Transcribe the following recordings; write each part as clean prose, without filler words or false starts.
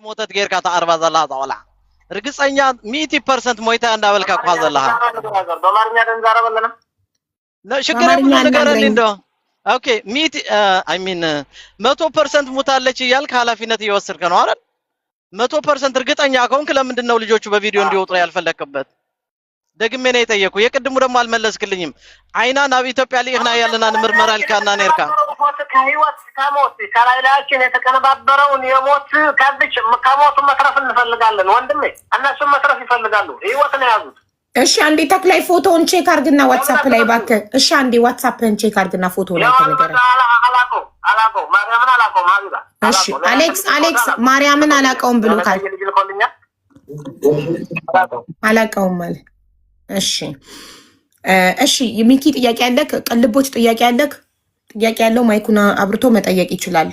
ሞተት ጌርካ ተዓርባ ዘላ ጣውላ ርግጸኛ 100% ሞይታ እንዳበልካ ኳ ዘላha ዶላርኛ ደንዛረበለና ሽግረ ብዙ ነገርን እንዶ ኦኬ ሚት አይ ሚን 100% ሙታለች ይያልክ ኃላፊነት እየወሰድከ ነው አይደል 100% እርግጠኛ ከሆንክ ለምንድን ነው ልጆቹ በቪዲዮ እንዲወጡ ያልፈለክበት ደግሜ ነው የጠየቁ የቅድሙ ደግሞ አልመለስክልኝም አይና ናብ ኢትዮጵያ ሊግና ያለና ምርመራ ልካና ነርካ ከህይወት ከሞት ከላይላችን የተቀነባበረውን የሞት ካብች ከሞቱ መትረፍ እንፈልጋለን ወንድሜ እነሱ መትረፍ ይፈልጋሉ ህይወት ነው ያዙት እሺ አንዴ ተክላይ ፎቶውን ቼክ አርግና ዋትስአፕ ላይ ባክ እሺ አንዴ ዋትስአፕን ቼክ አርግና ፎቶውን ላይ ተነገረ አላቆ ማርያምን አላቆ ማቢባ እሺ አሌክስ ማርያምን አላቀውም ብሎታል አላቀውም ማለት እሺ የሚኪ ጥያቄ ያለክ ቀልቦች ጥያቄ ያለው ማይኩና አብርቶ መጠየቅ ይችላል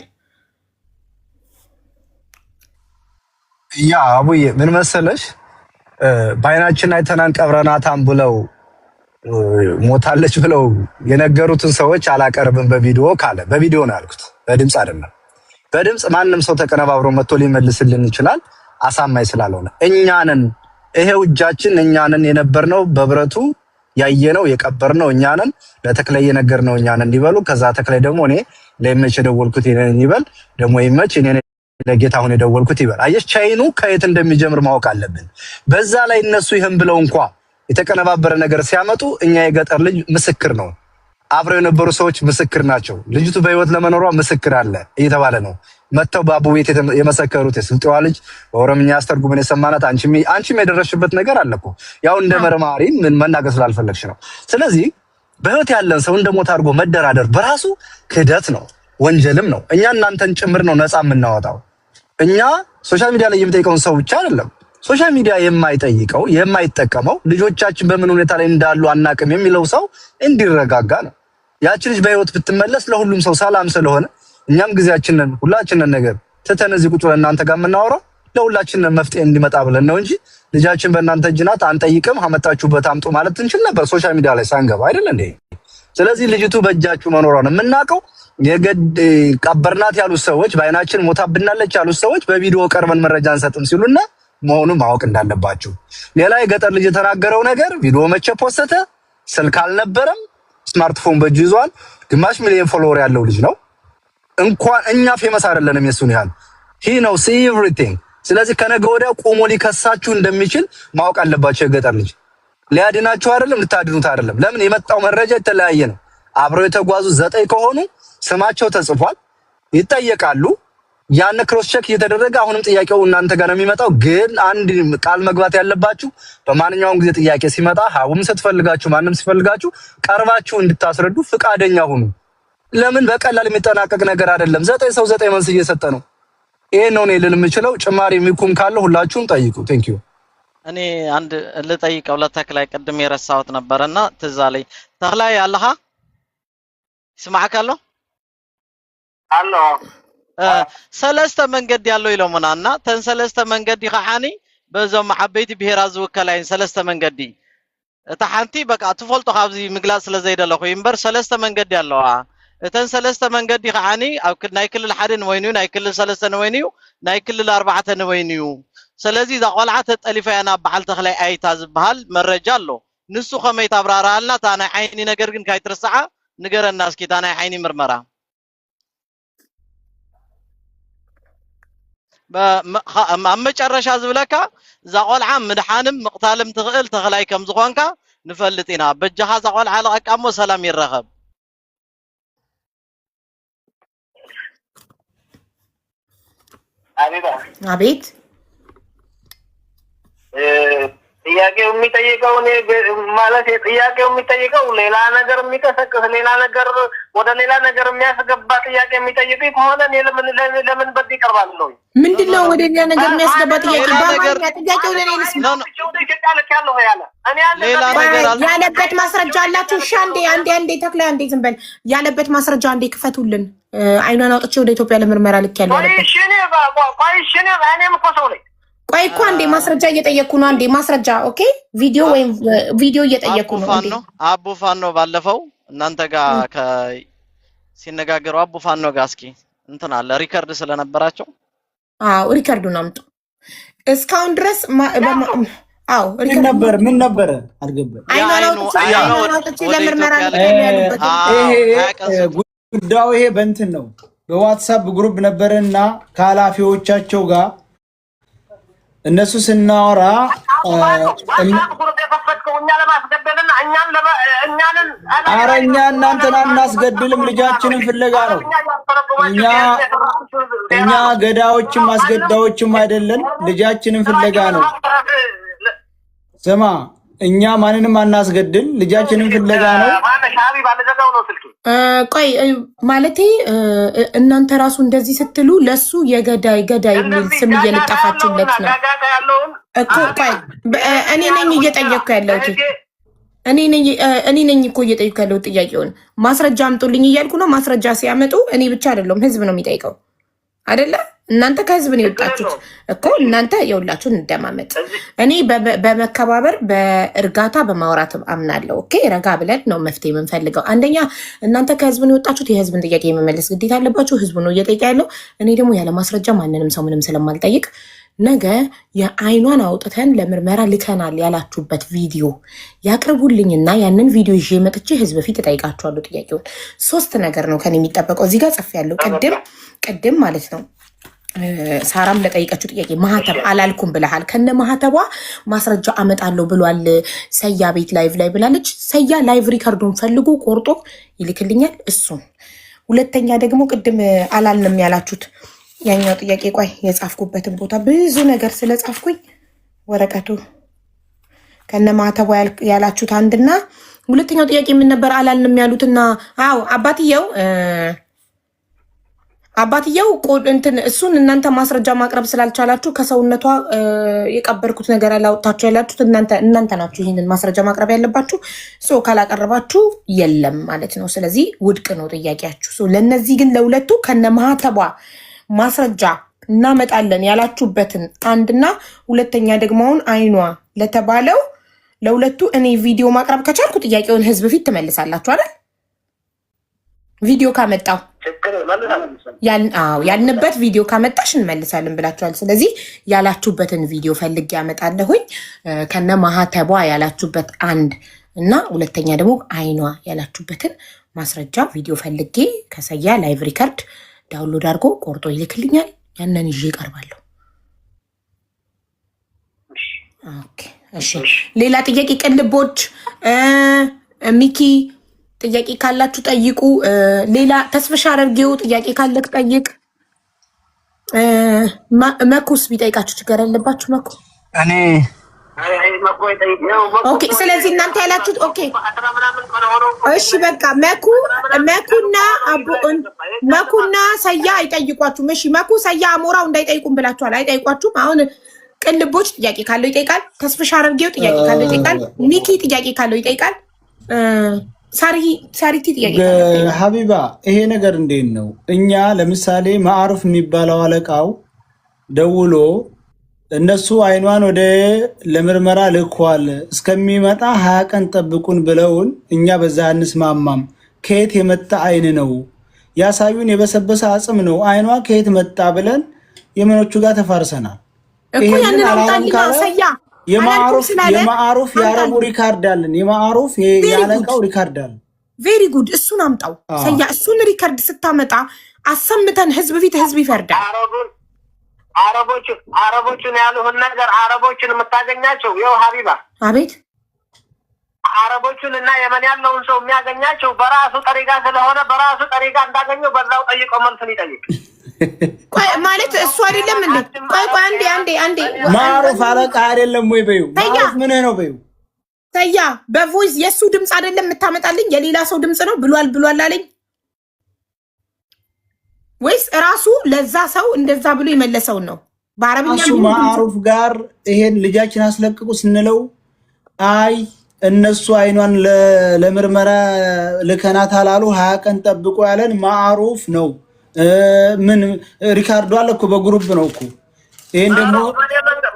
ያ አቡዬ ምን መሰለሽ ባይናችን አይተናን ቀብረናታን ብለው ሞታለች ብለው የነገሩትን ሰዎች አላቀርብም በቪዲዮ ካለ በቪዲዮ ነው ያልኩት በድምጽ አይደለም በድምጽ ማንንም ሰው ተቀነባብሮ መጥቶ ሊመልስልን ይችላል አሳማኝ ስላልሆነ እኛንን ይሄው እጃችን እኛንን የነበርነው በብረቱ ያየነው የቀበርነው እኛንን ለተክለይ የነገርነው እኛንን እንዲበሉ ከዛ ተክለይ ደግሞ እኔ ለይመች ደወልኩት ይነን ይበል ደግሞ ይመች እኔ ለጌታውን የደወልኩት ይበል አየሽ ቻይኑ ከየት እንደሚጀምር ማወቅ አለብን በዛ ላይ እነሱ ይሄን ብለው እንኳን የተቀነባበረ ነገር ሲያመጡ እኛ የገጠር ልጅ ምስክር ነው አብረው የነበሩ ሰዎች ምስክር ናቸው ልጅቱ በህይወት ለመኖሯ ምስክር አለ እየተባለ ነው መተው ባቡ ቤት የመሰከሩት የስልጤዋ ልጅ በኦሮምኛ አስተርጉመን የሰማናት አንቺም የደረሽበት ነገር አለኮ ያው እንደ መርማሪ ምን መናገር ስላልፈለግሽ ነው ስለዚህ በህይወት ያለን ሰው እንደሞት አድርጎ መደራደር በራሱ ክህደት ነው ወንጀልም ነው እኛ እናንተን ጭምር ነው ነፃ የምናወጣው እኛ ሶሻል ሚዲያ ላይ የምጠይቀውን ሰው ብቻ አይደለም ሶሻል ሚዲያ የማይጠይቀው የማይጠቀመው ልጆቻችን በምን ሁኔታ ላይ እንዳሉ አናቅም የሚለው ሰው እንዲረጋጋ ነው ያቺ ልጅ በህይወት ብትመለስ ለሁሉም ሰው ሰላም ስለሆነ እኛም ግዚያችንን ሁላችንን ነገር ተተነዚህ ቁጭ ብለን እናንተ ጋር የምናወራው ለሁላችንን መፍትሄ እንዲመጣ ብለን ነው እንጂ ልጃችን በእናንተ እጅ ናት አንጠይቅም አመጣችሁበት አምጡ ማለት እንችል ነበር ሶሻል ሚዲያ ላይ ሳንገባ አይደል እንዴ ስለዚህ ልጅቱ በእጃችሁ መኖሯን የምናውቀው የገድ ቀበርናት ያሉት ሰዎች ባይናችን ሞታብናለች ያሉት ሰዎች በቪዲዮ ቀርበን መረጃ እንሰጥም ሲሉና መሆኑን ማወቅ እንዳለባችሁ ሌላ የገጠር ልጅ የተናገረው ነገር ቪዲዮ መቼ ፖስተ ስልክ አልነበረም ስማርትፎን በእጁ ይዟል ግማሽ ሚሊዮን ፎሎወር ያለው ልጅ ነው እንኳን እኛ ፌመስ አይደለንም የሱን ያህል he knows everything ስለዚህ ከነገ ወዲያ ቆሞ ሊከሳችሁ እንደሚችል ማወቅ አለባችሁ የገጠር ልጅ ሊያድናችሁ አይደለም ልታድኑት አይደለም ለምን የመጣው መረጃ የተለያየ ነው አብረው የተጓዙ 9 ከሆኑ ስማቸው ተጽፏል ይጠየቃሉ ያን ክሮስ ቼክ እየተደረገ አሁንም ጥያቄው እናንተ ጋር ነው የሚመጣው ግን አንድ ቃል መግባት ያለባችሁ በማንኛውም ጊዜ ጥያቄ ሲመጣ ሀውም ስትፈልጋችሁ ማንንም ሲፈልጋችሁ ቀርባችሁ እንድታስረዱ ፍቃደኛ ሁኑ ለምን በቀላል የሚጠናቀቅ ነገር አይደለም 9 ሰው 9 መልስ እየሰጠ ነው ይሄ ነው እኔ ልል የምችለው ጭማሪ የሚኩም ካለ ሁላችሁም ጠይቁ ቴንክ ዩ እኔ አንድ ልጠይቀው ለተክላይ ቀድም የረሳሁት ነበርና ተዛለይ ተክላይ ያለሃ ስማዓካሎ አሎ ሰለስተ መንገድ ያለው ይለሙናና ተንሰለስተ መንገድ ይኻኒ በዞም ዓበይቲ ብሔራዊ ዝውከላይን ሰለስተ መንገድ ተሓንቲ በቃ ትፈልጦ ካብዚ ምግላጽ ስለዘይደለኹ ይምበር ሰለስተ መንገድ ያለዋ እተን ሰለስተ መንገድ ይኻኒ ኣብ ናይ ክልል ሓደን ወይኑ ናይ ክልል ሰለስተን ወይኑ ናይ ክልል ኣርባዕተን ወይኑ ስለዚህ ዛቆልዓተ ጠሊፋያና በዓል ተክላይ አይታ ዝበሃል መረጃ አሎ ንሱ ከመይ ታብራራልና ታና ዓይኒ ነገር ግን ካይትረሳዓ ንገረና እስኪ ታና ዓይኒ ምርመራ መጨረሻ ዝብለካ ዛቆልዓ ምድሓንም መቅታልም ትኽእል ተክላይ ከም ዝኾንካ ንፈልጥና በጃሃ ዛቆልዓ ለቃሞ ሰላም ይረኸብ አቤት ጥያቄው የሚጠይቀው ማለት ጥያቄው የሚጠይቀው ሌላ ነገር የሚቀሰቅስ ሌላ ነገር ወደ ሌላ ነገር የሚያስገባ ጥያቄ የሚጠይቅ ከሆነ ለምን በዚህ ይቀርባል ነው ምንድነው ወደ ሌላ ነገር የሚያስገባ ጥያቄ ጥያቄው ለኔስ ነው ያለበት ማስረጃ አላችሁ ሻንዴ አንዴ ተክለ አንዴ ዝም በል ያለበት ማስረጃ አንዴ ክፈቱልን አይኗን አውጥቼ ወደ ኢትዮጵያ ለምርመራ ልክ ያለው ያለበት እኔም እኮ ሰው ነኝ ቆይ እኮ አንዴ ማስረጃ እየጠየኩ ነው አንዴ ማስረጃ ኦኬ ቪዲዮ ወይም ቪዲዮ እየጠየኩ ነው አንዴ አቡ ፋኖ ባለፈው እናንተ ጋር ሲነጋገሩ አቡ ፋኖ ጋር እስኪ እንትና ለሪከርድ ስለነበራቸው አዎ ሪከርዱን አምጡ። እስካሁን ድረስ አዎ ምን ነበር አልገባኝ። ጉዳዩ ይሄ በእንትን ነው በዋትስአፕ ግሩፕ ነበረና ከኃላፊዎቻቸው ጋር እነሱ ስናወራ ኧረ እኛ እናንተን አናስገድልም፣ ልጃችንን ፍለጋ ነው። እኛ ገዳዮችም አስገዳዮችም አይደለን፣ ልጃችንን ፍለጋ ነው። ስማ እኛ ማንንም አናስገድል፣ ልጃችንን ፍለጋ ነው። ቆይ ማለቴ እናንተ ራሱ እንደዚህ ስትሉ ለሱ የገዳይ የሚል ስም እየለጠፋችሁለት ነው እኮ። ቆይ እኔ ነኝ እየጠየቅኩ ያለሁት እኔ ነኝ እኮ እየጠየቅኩ ያለሁት ጥያቄውን። ማስረጃ አምጡልኝ እያልኩ ነው። ማስረጃ ሲያመጡ እኔ ብቻ አይደለም ህዝብ ነው የሚጠይቀው አይደለ? እናንተ ከህዝብ ነው የወጣችሁት እኮ። እናንተ የሁላችሁን እንደማመጥ እኔ በመከባበር በእርጋታ በማውራት አምናለሁ። ኦኬ ረጋ ብለን ነው መፍትሄ የምንፈልገው። አንደኛ እናንተ ከህዝብ ነው የወጣችሁት፣ የህዝብን ጥያቄ የመመለስ ግዴታ አለባችሁ። ህዝቡ ነው እየጠየቀ ያለው። እኔ ደግሞ ያለ ማስረጃ ማንንም ሰው ምንም ስለማልጠይቅ ነገ የአይኗን አውጥተን ለምርመራ ልከናል ያላችሁበት ቪዲዮ ያቅርቡልኝና ያንን ቪዲዮ ይዤ መጥቼ ህዝብ ፊት እጠይቃችኋለሁ ጥያቄውን። 3 ነገር ነው ከኔ የሚጠበቀው። እዚህ ጋር ጽፌያለሁ። ቅድም ማለት ነው ሳራም ለጠይቀችው ጥያቄ ማህተብ አላልኩም ብለሃል። ከነ ማህተቧ ማስረጃ አመጣለሁ ብሏል። ሰያ ቤት ላይቭ ላይ ብላለች። ሰያ ላይቭ ሪከርዱን ፈልጎ ቆርጦ ይልክልኛል እሱን። ሁለተኛ ደግሞ ቅድም አላልንም ያላችሁት ያኛው ጥያቄ፣ ቆይ የጻፍኩበትን ቦታ ብዙ ነገር ስለጻፍኩኝ ወረቀቱ ከነ ማህተቧ ያላችሁት አንድና ሁለተኛው ጥያቄ ምን ነበር? አላልንም ያሉትና አዎ አባትየው እንትን እሱን እናንተ ማስረጃ ማቅረብ ስላልቻላችሁ ከሰውነቷ የቀበርኩት ነገር አላወጣችሁ ያላችሁት እናንተ ናችሁ። ይህንን ማስረጃ ማቅረብ ያለባችሁ ሰው ካላቀረባችሁ የለም ማለት ነው። ስለዚህ ውድቅ ነው ጥያቄያችሁ። ለእነዚህ ግን ለሁለቱ ከነ ማህተቧ ማስረጃ እናመጣለን ያላችሁበትን አንድና ሁለተኛ ደግሞ አሁን አይኗ ለተባለው ለሁለቱ እኔ ቪዲዮ ማቅረብ ከቻልኩ ጥያቄውን ህዝብ ፊት ትመልሳላችሁ አይደል? ቪዲዮ ካመጣው ያልንበት ቪዲዮ ካመጣሽ እንመልሳለን ብላችኋል። ስለዚህ ያላችሁበትን ቪዲዮ ፈልጌ ያመጣለሁኝ ከነ ማህተቧ ያላችሁበት አንድ እና ሁለተኛ ደግሞ አይኗ ያላችሁበትን ማስረጃ ቪዲዮ ፈልጌ ከሰያ ላይቭ ሪከርድ ዳውንሎድ አድርጎ ቆርጦ ይልክልኛል። ያንን ይዤ እቀርባለሁ። ኦኬ እሺ። ሌላ ጥያቄ ቅልቦች ሚኪ ጥያቄ ካላችሁ ጠይቁ። ሌላ ተስፍሻ አረርጌው ጥያቄ ካለክ ጠይቅ። መኩስ ቢጠይቃችሁ ችግር አለባችሁ። መኩ እኔ ኦኬ። ስለዚህ እናንተ ያላችሁት ኦኬ እሺ በቃ መኩና ሰያ አይጠይቋችሁም። እሺ መኩ ሰያ አሞራው እንዳይጠይቁም ብላችኋል። አይጠይቋችሁም። አሁን ቅልቦች ጥያቄ ካለው ይጠይቃል። ተስፍሻ አረርጌው ጥያቄ ካለው ይጠይቃል። ሚኪ ጥያቄ ካለው ይጠይቃል። ሳሪቲ ጥያቄ ሀቢባ ይሄ ነገር እንዴት ነው? እኛ ለምሳሌ ማዕሩፍ የሚባለው አለቃው ደውሎ እነሱ አይኗን ወደ ለምርመራ ልኳል እስከሚመጣ 20 ቀን ጠብቁን ብለውን እኛ በዛ እንስማማም። ከየት የመጣ አይን ነው ያሳዩን? የበሰበሰ አጽም ነው። አይኗ ከየት መጣ ብለን የመኖቹ ጋር ተፋርሰናል እኮ። ያንን አውጣልና ሰያ የማዕሩፍ የአረቡ ሪካርድ አለን። የማዕሩፍ ያለቃው ሪካርድ አለን። ቬሪ ጉድ። እሱን አምጣው ሰያ። እሱን ሪካርድ ስታመጣ አሰምተን ህዝብ ፊት ህዝብ ይፈርዳል። አረቦቹን ያሉህን ነገር አረቦቹን የምታገኛቸው ይኸው ሀቢባ፣ አቤት። አረቦቹን እና የመን ያለውን ሰው የሚያገኛቸው በራሱ ጠሪጋ ስለሆነ በራሱ ጠሪጋ እንዳገኘው በዛው ጠይቆ መልስን ይጠይቅ። ቆይ ማለት እሱ አይደለም እንዴ? ቆይ አንዴ ማዕሩፍ አለቃ አይደለም ወይ በዩ? ማዕሩፍ ምን ነው በዩ? ሰያ በቮይስ የሱ ድምጽ አይደለም የምታመጣልኝ፣ የሌላ ሰው ድምጽ ነው። ብሏል አለኝ ወይስ ራሱ ለዛ ሰው እንደዛ ብሎ የመለሰውን ነው? በአረብኛ እሱ ማዕሩፍ ጋር ይሄን ልጃችን አስለቅቁ ስንለው አይ እነሱ አይኗን ለምርመራ ልከናት አላሉ 20 ቀን ጠብቆ ያለን ማዕሩፍ ነው። ምን ሪካርዶ አለ እኮ በግሩፕ ነው እኮ። ይሄን ደግሞ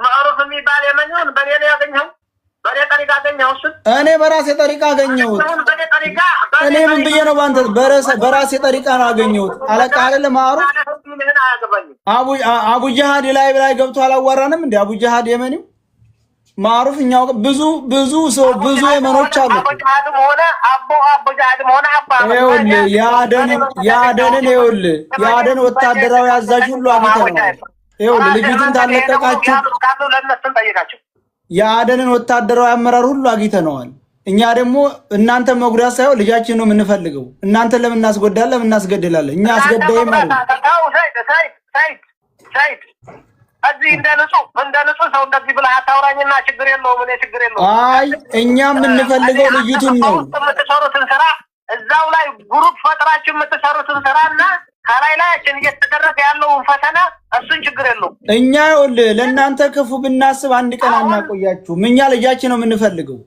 ማዕሩፍ የሚባል የመን በኔ ነው ያገኘው። እኔ በራሴ ጠሪቃ አገኘሁት። እኔ ምን ብዬ ነው ባንተ በራሴ ጠሪቃ ነው አገኘሁት። አለቃ አይደለም ማዕሩፍ አቡ ጀሃድ ላይ ገብቶ አላዋራንም እንዴ? አቡ ጀሃድ የመኒው ማዕሩፍ እኛው ብዙ ሰው ብዙ የመኖች አሉ። ያደን ወታደራዊ አዛዥ ሁሉ አግኝተናል። ይኸውልህ ልጅቱን ታለቀቃችሁ የአደንን ወታደራዊ አመራር ሁሉ አግኝተነዋል። እኛ ደግሞ እናንተ መጉዳት ሳይሆን ልጃችን ነው የምንፈልገው። እናንተ ለምን እናስጎዳለን? ለምን እናስገድላለን? እኛ አስገዳይም ማለት እዚህ እንደ ንጹህ ሰው እንደዚህ ብለህ አታውራኝና ችግር የለውም። እኔ ችግር የለውም። አይ እኛ የምንፈልገው ልጅቱን ነው። የምትሰሩትን ስራ እዛው ላይ ግሩፕ ፈጥራችሁ የምትሰሩትን ስራና ከላይላችን እየተደረገ ያለውን ፈተና እሱን ችግር የለውም። እኛ ይኸውልህ ለእናንተ ክፉ ብናስብ አንድ ቀን አናቆያችሁም። እኛ ልጃችን ነው የምንፈልገው።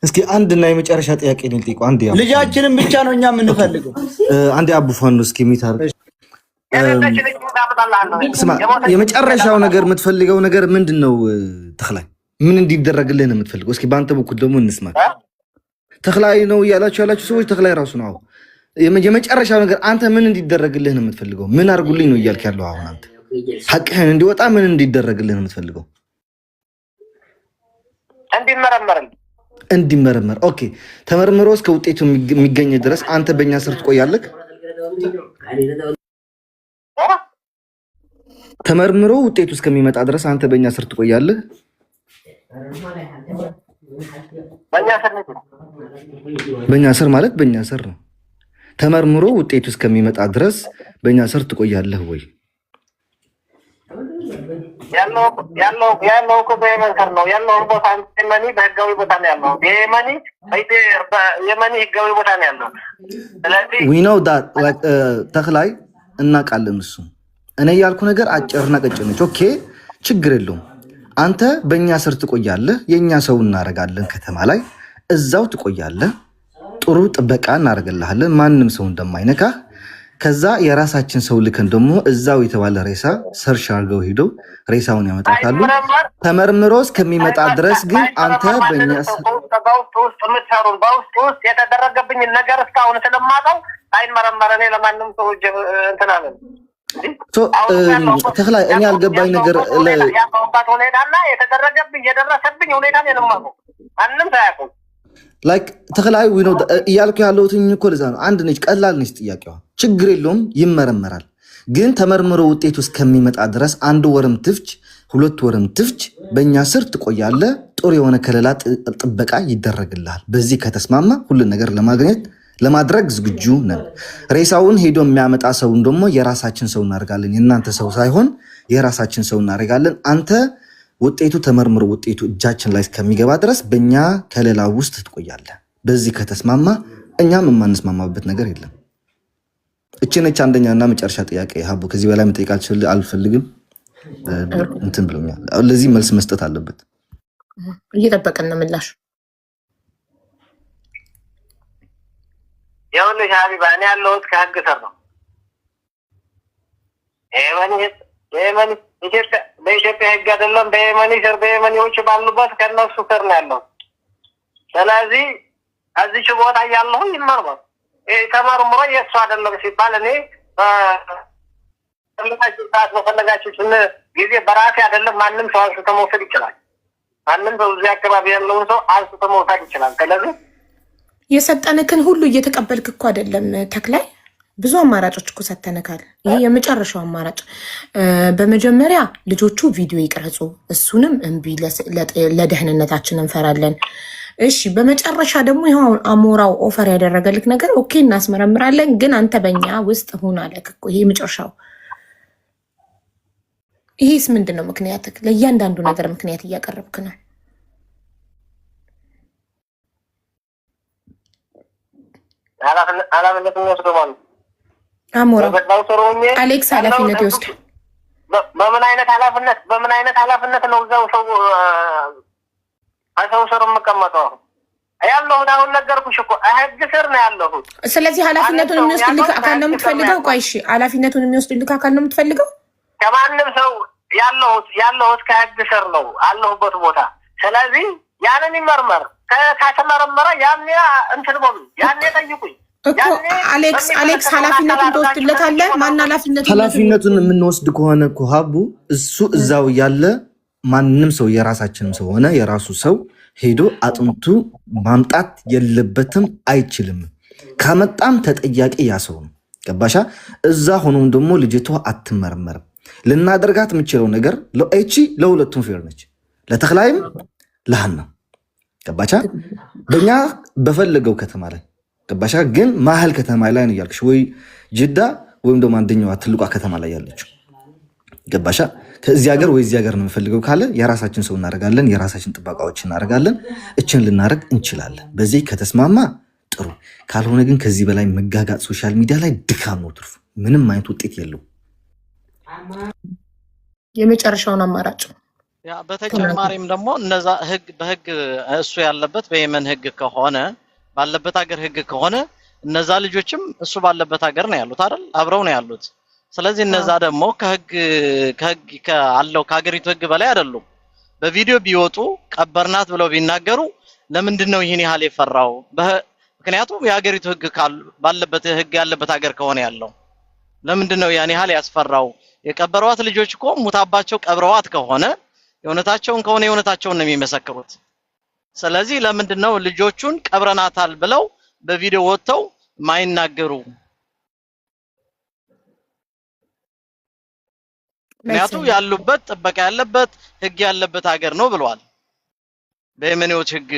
እስኪ አንድና የመጨረሻ ጥያቄ ነው ልጠይቀው። አንዴ ልጃችንን ብቻ ነው እኛ የምንፈልገው። አንዴ አቡፋን ነው እስኪ የሚታረቅ ስማ፣ የመጨረሻው ነገር የምትፈልገው ነገር ምንድነው? ተክላይ ምን እንዲደረግልህ ነው የምትፈልገው? እስኪ በአንተ በኩል ደግሞ እንስማ። ተክላይ ነው ያላችሁ ሰዎች ተክላይ ራሱ ነው። የመጨረሻው ነገር አንተ ምን እንዲደረግልህ ነው የምትፈልገው? ምን አድርጉልኝ ነው እያልክ ያለው አሁን አንተ? ሐቅህን እንዲወጣ ምን እንዲደረግልህ ነው የምትፈልገው? እንዲመረመር። ኦኬ፣ ተመርምሮ እስከ ውጤቱ የሚገኝ ድረስ አንተ በእኛ ስር ትቆያለህ? ተመርምሮ ውጤቱ እስከሚመጣ ድረስ አንተ በእኛ ስር ትቆያለህ? በእኛ ስር ማለት በእኛ ስር ነው። ተመርምሮ ውጤቱ እስከሚመጣ ድረስ በእኛ ስር ትቆያለህ ወይ? ያለው እኮ በየመን ስር ነው ያለው። ቦታ የመኒ በህጋዊ ቦታ ነው ያለው። የመኒ ህጋዊ ቦታ ነው ያለው። ስለዚህ we know that ተክላይ እናውቃለን። እሱ እኔ ያልኩ ነገር አጭርና ቀጭን ነች። ኦኬ ችግር የለውም። አንተ በእኛ ስር ትቆያለህ። የእኛ ሰው እናደርጋለን። ከተማ ላይ እዛው ትቆያለህ። ጥሩ ጥበቃ እናደርግልሃለን፣ ማንም ሰው እንደማይነካህ። ከዛ የራሳችን ሰው ልከን ደግሞ እዛው የተባለ ሬሳ ሰርሽ አድርገው ሄደው ሬሳውን ያመጣታሉ። ተመርምሮ እስከሚመጣ ድረስ ግን አንተ በእኛ ስር በውስጥ ውስጥ የተደረገብኝ ነገር እስካሁን ስለማውቀው አይመረመር። እኔ ለማንም ሰው እንትን አለን ተክላይ እኔ ያልገባኝ ነገር ያለሁበት ሁኔታና የተደረገብኝ የደረሰብኝ ሁኔታ የማውቀው ማንም ሳያውቀው ላይክ ተክላይ እያልኩ ያለሁት እኮ ለዛ ነው። አንድ ነች፣ ቀላል ነች ጥያቄዋ። ችግር የለውም ይመረመራል። ግን ተመርምሮ ውጤቱ እስከሚመጣ ድረስ 1 ወርም ትፍች 2 ወርም ትፍች በእኛ ስር ትቆያለህ። ጥሩ የሆነ ከለላ ጥበቃ ይደረግልሃል። በዚህ ከተስማማ ሁሉን ነገር ለማድረግ ዝግጁ ነን። ሬሳውን ሄዶ የሚያመጣ ሰውን ደግሞ የራሳችን ሰው እናደርጋለን። የእናንተ ሰው ሳይሆን የራሳችን ሰው እናደርጋለን። አንተ ውጤቱ ተመርምሮ ውጤቱ እጃችን ላይ እስከሚገባ ድረስ በእኛ ከለላ ውስጥ ትቆያለህ። በዚህ ከተስማማ እኛም የማንስማማበት ነገር የለም። እቺ ነች አንደኛና መጨረሻ ጥያቄ። ሀቡ ከዚህ በላይ መጠየቅ አልፈልግም። እንትን ብሎኛል። ለዚህ መልስ መስጠት አለበት። እየጠበቅን ነው ምላሽ። ይኸውልሽ ሀቢባ፣ እኔ ያለሁት ከህግ ስር ነው። በኢትዮጵያ ህግ አይደለም፣ በየመኒ ስር በየመኒዎች ባሉበት ከእነሱ ስር ነው ያለው። ስለዚህ እዚች ቦታ እያለሁ ይመርመር። ተመርምሮ የእሱ አይደለም ሲባል እኔ ሰዓት በፈለጋችሁ ጊዜ በራሴ አይደለም ማንም ሰው አንስቶ መውሰድ ይችላል። ማንም ሰው እዚህ አካባቢ ያለውን ሰው አንስቶ መውሰድ ይችላል። ስለዚህ የሰጠንክን ሁሉ እየተቀበልክ እኮ አይደለም ተክላይ። ብዙ አማራጮች እኮ ሰተነካል። ይሄ የመጨረሻው አማራጭ። በመጀመሪያ ልጆቹ ቪዲዮ ይቅረጹ፣ እሱንም እምቢ፣ ለደህንነታችን እንፈራለን። እሺ፣ በመጨረሻ ደግሞ ይኸው አሞራው ኦፈር ያደረገልክ ነገር ኦኬ እናስመረምራለን፣ ግን አንተ በእኛ ውስጥ ሁን አለክ እኮ። ይሄ መጨረሻው። ይሄስ ምንድን ነው ምክንያትክ? ለእያንዳንዱ ነገር ምክንያት እያቀረብክ ነው። ኃላፊነት የሚወስደው ማለት አሞራ አሌክስ ኃላፊነት ይወስዳል። በምን አይነት ኃላፊነት ነው እዛው ሰው ስር የምቀመጠው? ያለሁት አሁን ነገርኩሽ እኮ ህግ ስር ነው ያለሁት። ስለዚህ ኃላፊነቱን የሚወስድልህ አካል ነው የምትፈልገው? ቆይ እሺ፣ ኃላፊነቱን የሚወስድልህ አካል ነው የምትፈልገው? ከማንም ሰው ያለሁት ከህግ ስር ነው አለሁበት ቦታ። ስለዚህ ያንን ይመርመር። ከተመረመረ ያኔ እንትን በሉ ያኔ ጠይቁኝ እኮ አሌክስ ኃላፊነቱን ትወስድለታለህ። ማን ኃላፊነቱን የምንወስድ ከሆነ እኮ ሀቡ እሱ እዛው ያለ ማንም ሰው የራሳችንም ሰው ሆነ የራሱ ሰው ሄዶ አጥንቱ ማምጣት የለበትም አይችልም። ከመጣም ተጠያቂ ያሰው ነው። ገባሻ? እዛ ሆኖም ደግሞ ልጅቷ አትመረመርም። ልናደርጋት የምችለው ነገር ለእቺ ለሁለቱም ፌር ነች፣ ለተክላይም ለሃና። ገባሻ? በእኛ በፈለገው ከተማ ላይ ገባሻ? ግን ማህል ከተማ ላይ ነው ያልክሽ፣ ወይ ጅዳ ወይም ደግሞ አንደኛዋ ትልቋ ከተማ ላይ ያለችው። ገባሻ? ከዚህ ሀገር ወይ እዚህ ሀገር ነው የምፈልገው ካለ የራሳችን ሰው እናደርጋለን፣ የራሳችን ጥበቃዎች እናደርጋለን። እችን ልናደርግ እንችላለን። በዚህ ከተስማማ ጥሩ፣ ካልሆነ ግን ከዚህ በላይ መጋጋጥ ሶሻል ሚዲያ ላይ ድካም ነው ትርፉ፣ ምንም አይነት ውጤት የለው። የመጨረሻውን አማራጭ ያ በተጨማሪም ደግሞ እነዛ ህግ በህግ እሱ ያለበት በየመን ህግ ከሆነ ባለበት ሀገር ህግ ከሆነ እነዛ ልጆችም እሱ ባለበት ሀገር ነው ያሉት አይደል? አብረው ነው ያሉት። ስለዚህ እነዛ ደግሞ ከህግ ካለው ከሀገሪቱ ህግ በላይ አይደሉም። በቪዲዮ ቢወጡ ቀበርናት ብለው ቢናገሩ ለምንድን ነው ይሄን ያህል የፈራው? ምክንያቱም የሀገሪቱ ህግ ባለበት ህግ ያለበት ሀገር ከሆነ ያለው ለምንድን ነው ያን ያህል ያስፈራው? የቀበሯት ልጆች እኮ ሙታባቸው ቀብረዋት ከሆነ የእውነታቸውን ከሆነ የእውነታቸውን ነው የሚመሰክሩት። ስለዚህ ለምንድን ነው ልጆቹን ቀብረናታል ብለው በቪዲዮ ወጥተው ማይናገሩ? ምክንያቱም ያሉበት ጥበቃ ያለበት ህግ ያለበት ሀገር ነው ብለዋል። በየመኔዎች ህግ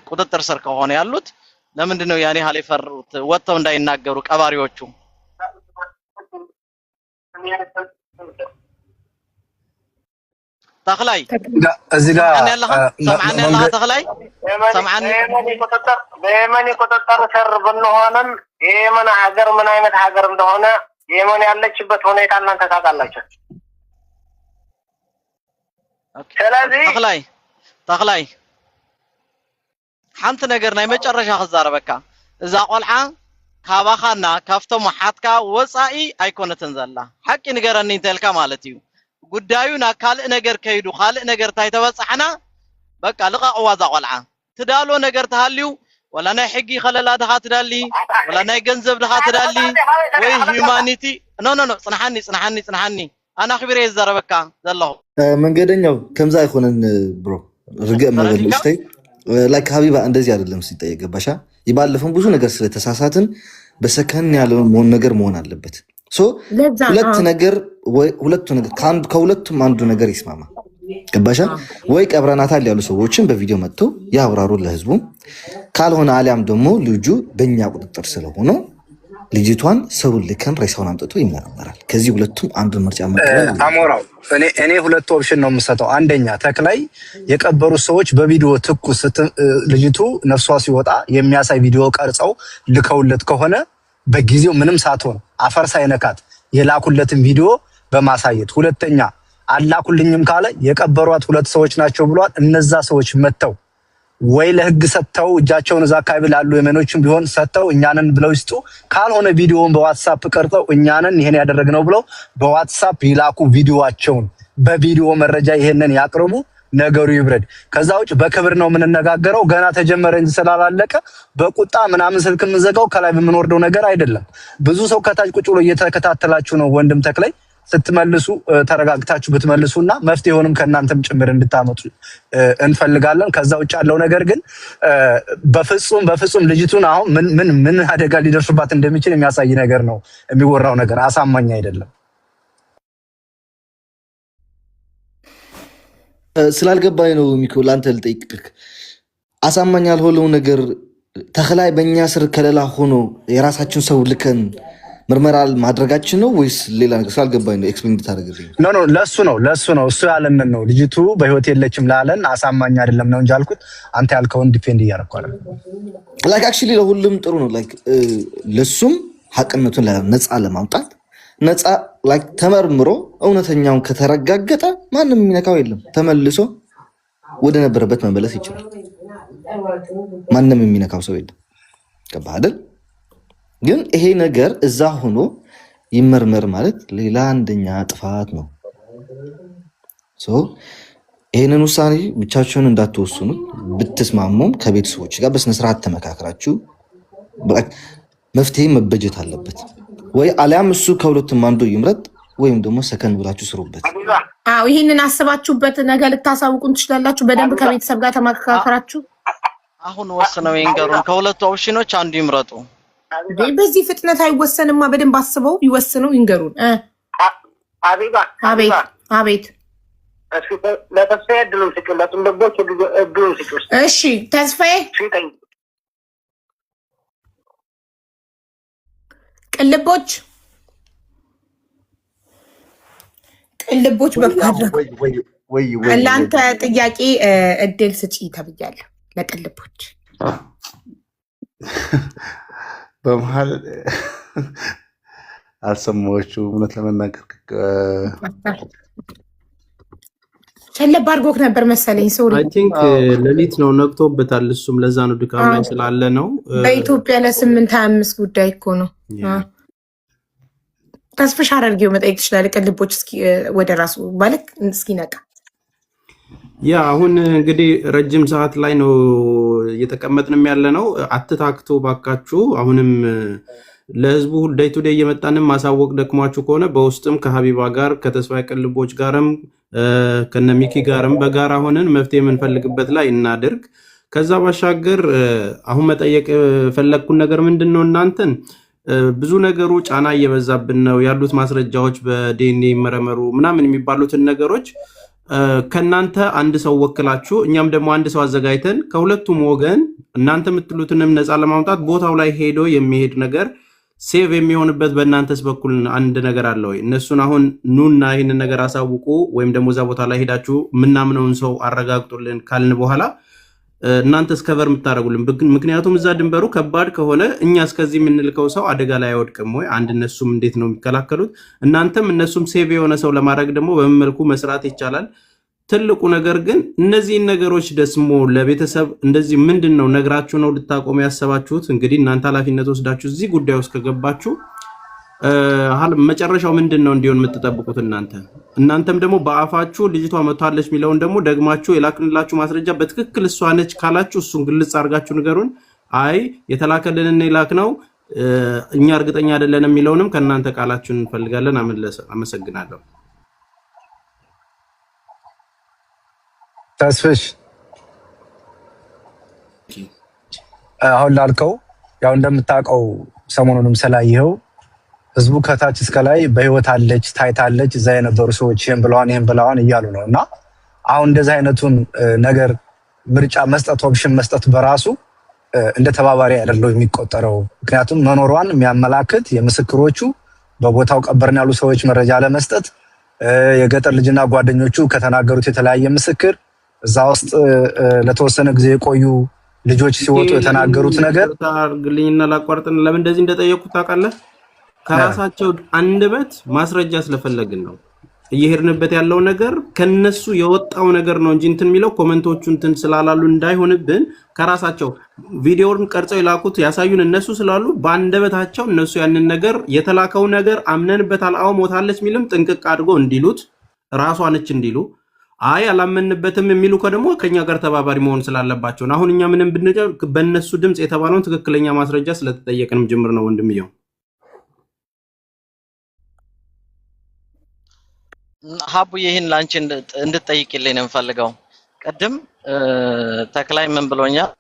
ቁጥጥር ስር ከሆነ ያሉት ለምንድን ነው ያን ያህል የፈሩት ወጥተው እንዳይናገሩ ቀባሪዎቹ? ተክላይ እዚህ ጋር ሰማዓኒ ያለህ ተክላይ ሰማዓኒ በየመን ቁጥጥር ስር ብንሆንም የየመን ሀገር ምን አይነት ሀገር እንደሆነ የየመን ያለችበት ሁኔታ እናንተ ታውቃላችሁ። ስለዚህ ተክላይ ሓንቲ ነገር ናይ መጨረሻ ክዛረበካ እዛ ቆልዓ ካባኻና ካፍቶም ሓትካ ወፃኢ ኣይኮነትን ዘላ ሓቂ ንገረኒ እንተልካ ማለት እዩ። ጉዳዩና ካልእ ነገር ከይዱ ካልእ ነገር ታይተበፅሕና በቃ ልቃቅዋ ዛ ቆልዓ ትዳሎ ነገር ተሃልዩ ወላ ናይ ሕጊ ከለላ ድኻ ትዳሊ ወላ ናይ ገንዘብ ድኻ ትዳሊ ወይ ሂዩማኒቲ ኖ ፅናሓኒ ኣና ክቢረ የዛረበካ ዘለኹ መንገደኛው ከምዛ አይኮነን ብሮ ርግእ መበል እሽተይ ላይክ ሀቢባ እንደዚህ አይደለም ሲጠየቅ ገባሻ? ይባለፈን ብዙ ነገር ስለተሳሳትን በሰከን ያለው ነገር መሆን አለበት። ሁለቱ ነገር ከሁለቱም አንዱ ነገር ይስማማ። ገባሻ? ወይ ቀብረናታል ያሉ ሰዎችን በቪዲዮ መጥተው ያብራሩ ለህዝቡ፣ ካልሆነ አሊያም ደግሞ ልጁ በእኛ ቁጥጥር ስለሆነ ልጅቷን ሰው ልከን ሬሳውን አምጥቶ ይመረመራል። ከዚህ ሁለቱም አንዱን ምርጫ መቀበል አሞራው እኔ ሁለት ኦፕሽን ነው የምሰጠው። አንደኛ ተክላይ የቀበሩ ሰዎች በቪዲዮ ትኩስ ልጅቱ ነፍሷ ሲወጣ የሚያሳይ ቪዲዮ ቀርጸው ልከውለት ከሆነ በጊዜው ምንም ሳትሆን አፈር ሳይነካት የላኩለትን ቪዲዮ በማሳየት፣ ሁለተኛ አላኩልኝም ካለ የቀበሯት ሁለት ሰዎች ናቸው ብሏል። እነዛ ሰዎች መተው ወይ ለህግ ሰጥተው እጃቸውን እዛ አካባቢ ላሉ የመኖችም ቢሆን ሰጥተው እኛንን ብለው ይስጡ፣ ካልሆነ ቪዲዮውን በዋትስአፕ ቀርጸው እኛንን ይሄን ያደረግነው ብለው በዋትስአፕ ይላኩ ቪዲዮዋቸውን፣ በቪዲዮ መረጃ ይሄንን ያቅርቡ፣ ነገሩ ይብረድ። ከዛ ውጭ በክብር ነው የምንነጋገረው። ገና ተጀመረ እንጂ ስላላለቀ በቁጣ ምናምን ስልክ የምንዘጋው ከላይ በምንወርደው ነገር አይደለም። ብዙ ሰው ከታች ቁጭ ብሎ እየተከታተላችሁ ነው። ወንድም ተክላይ ስትመልሱ ተረጋግታችሁ ብትመልሱና መፍትሄውንም ከእናንተም ጭምር እንድታመጡ እንፈልጋለን። ከዛ ውጭ ያለው ነገር ግን በፍጹም ልጅቱን አሁን ምን አደጋ ሊደርስባት እንደሚችል የሚያሳይ ነገር ነው የሚወራው ነገር፣ አሳማኝ አይደለም። ስላልገባኝ ነው ሚኮ ላንተ ልጠይቅህ። አሳማኝ ያልሆነው ነገር ተክላይ በእኛ ስር ከለላ ሆኖ የራሳችን ሰው ልከን ምርመራ ማድረጋችን ነው ወይስ ሌላ ነገር? ስላልገባኝ ነው ኤክስፕሌን ታደርግልኝ። ኖ ለሱ ነው እሱ ያለንን ነው። ልጅቱ በህይወት የለችም ላለን አሳማኝ አይደለም ነው እንጂ አልኩት። አንተ ያልከውን ዲፌንድ እያደረኩ አይደል? ላይክ አክቹሊ ለሁሉም ጥሩ ነው። ላይክ ለሱም ሐቅነቱን ነፃ ለማውጣት ነፃ ላይክ ተመርምሮ እውነተኛውን ከተረጋገጠ ማንም የሚነካው የለም። ተመልሶ ወደ ነበረበት መመለስ ይችላል። ማንም የሚነካው ሰው የለም። ገባህ አይደል? ግን ይሄ ነገር እዛ ሆኖ ይመርመር ማለት ሌላ አንደኛ ጥፋት ነው። ይሄንን ውሳኔ ብቻችሁን እንዳትወስኑ ብትስማሙም ከቤተሰቦች ጋር በስነ ስርዓት ተመካክራችሁ መፍትሄ መበጀት አለበት ወይ አሊያም እሱ ከሁለቱም አንዱ ይምረጥ ወይም ደግሞ ሰከን ብላችሁ ስሩበት። አዎ ይሄንን አስባችሁበት ነገር ልታሳውቁን ትችላላችሁ በደንብ ከቤተሰብ ጋር ተመካከራችሁ። አሁን ወስነው ይንገሩን ከሁለቱ ኦፕሽኖች አንዱ ይምረጡ። በዚህ ፍጥነት አይወሰንማ በደንብ አስበው ይወስነው ይንገሩን። አቤት ለተስፋዬ እድሉን ስጪው፣ ለጥንዶች እድሉን ስጪው። እሺ ተስፋዬ ቅልቦች በማድረግ ለአንተ ጥያቄ እድል ስጪ ተብያለሁ። ለቅልቦች በመሀል አልሰማዎቹም እውነት ለመናገር ሸለብ አድርጎክ ነበር መሰለኝ። ሶሪ አይ ቲንክ ሌሊት ነው ነቅቶበታል። እሱም ለዛ ነው ድካም ላይ ስላለ ነው። በኢትዮጵያ ለ8:25 ጉዳይ እኮ ነው። ተስፋሽ አድርጌው መጠየቅ ትችላለህ። ቅልቦች እስኪ ወደ ራሱ ማለት እስኪ ነቃ። ያ አሁን እንግዲህ ረጅም ሰዓት ላይ ነው እየተቀመጥንም ያለ ነው። አትታክቶ ባካችሁ። አሁንም ለህዝቡ ዴይ ቱ ዴይ እየመጣንም ማሳወቅ ደክሟችሁ ከሆነ በውስጥም ከሀቢባ ጋር ከተስፋዬ ቅልቦች ጋርም ከነሚኪ ጋርም በጋራ ሆነን መፍትሄ የምንፈልግበት ላይ እናድርግ። ከዛ ባሻገር አሁን መጠየቅ ፈለግኩን ነገር ምንድነው እናንተን ብዙ ነገሩ ጫና እየበዛብን ነው ያሉት ማስረጃዎች በዲኤንኤ መረመሩ ምናምን የሚባሉትን ነገሮች ከናንተ አንድ ሰው ወክላችሁ እኛም ደግሞ አንድ ሰው አዘጋጅተን ከሁለቱም ወገን እናንተ የምትሉትንም ነፃ ለማውጣት ቦታው ላይ ሄዶ የሚሄድ ነገር ሴቭ የሚሆንበት በእናንተስ በኩል አንድ ነገር አለ ወይ? እነሱን አሁን ኑና ይህንን ነገር አሳውቁ ወይም ደግሞ እዛ ቦታ ላይ ሄዳችሁ ምናምነውን ሰው አረጋግጡልን ካልን በኋላ እናንተስ ከቨር የምታደርጉልን። ምክንያቱም እዛ ድንበሩ ከባድ ከሆነ እኛ እስከዚህ የምንልከው ሰው አደጋ ላይ አይወድቅም ወይ? አንድ እነሱም እንዴት ነው የሚከላከሉት? እናንተም እነሱም ሴቭ የሆነ ሰው ለማድረግ ደግሞ በምን መልኩ መስራት ይቻላል? ትልቁ ነገር ግን እነዚህን ነገሮች ደግሞ ለቤተሰብ እንደዚህ ምንድነው ነግራችሁ ነው ልታቆሙ ያሰባችሁት? እንግዲህ እናንተ ኃላፊነት ወስዳችሁ እዚህ ጉዳይ ውስጥ ከገባችሁ መጨረሻው ምንድነው እንዲሆን የምትጠብቁት እናንተም ደግሞ በአፋችሁ ልጅቷ መቷለች የሚለውን ደግሞ ደግማችሁ የላክንላችሁ ማስረጃ በትክክል እሷ ነች ካላችሁ እሱን ግልጽ አድርጋችሁ ንገሩን። አይ የተላከልንን የላክነው እኛ እርግጠኛ አይደለንም የሚለውንም ከእናንተ ቃላችሁን እንፈልጋለን። አመሰግናለሁ። ተስፍሽ አሁን ላልከው ያው እንደምታውቀው ሰሞኑንም ስላየኸው ህዝቡ ከታች እስከ ላይ በህይወት አለች ታይታለች እዛ የነበሩ ሰዎች ይሄን ብለዋን እያሉ ነው። እና አሁን እንደዚህ አይነቱን ነገር ምርጫ መስጠት ኦፕሽን መስጠት በራሱ እንደ ተባባሪ አይደለም የሚቆጠረው። ምክንያቱም መኖሯን የሚያመላክት የምስክሮቹ በቦታው ቀበርን ያሉ ሰዎች መረጃ ለመስጠት የገጠር ልጅና ጓደኞቹ ከተናገሩት የተለያየ ምስክር እዛ ውስጥ ለተወሰነ ጊዜ የቆዩ ልጆች ሲወጡ የተናገሩት ነገር ታርግልኝና ላቋርጥን ለምን እንደዚህ እንደጠየቁት ታውቃለህ? ከራሳቸው አንደበት ማስረጃ ስለፈለግን ነው እየሄድንበት ያለው ነገር ከነሱ የወጣው ነገር ነው እንጂ እንትን የሚለው ኮሜንቶቹ እንትን ስላላሉ እንዳይሆንብን ከራሳቸው ቪዲዮውን ቀርጸው የላኩት ያሳዩን እነሱ ስላሉ በአንደበታቸው እነሱ ያንን ነገር የተላከው ነገር አምነንበታል አዎ ሞታለች ሚልም ጥንቅቅ አድርጎ እንዲሉት ራሷ ነች እንዲሉ አይ አላመንበትም የሚሉ ከደሞ ከኛ ጋር ተባባሪ መሆን ስላለባቸው አሁን እኛ ምንም ብንጀር በእነሱ ድምጽ የተባለውን ትክክለኛ ማስረጃ ስለተጠየቀንም ጅምር ነው ወንድምየው። ሀቡ ይሄን ላንቺ እንድትጠይቂልኝ ነው የምፈልገው። ቀደም ተክላይ ምን ብሎኛል?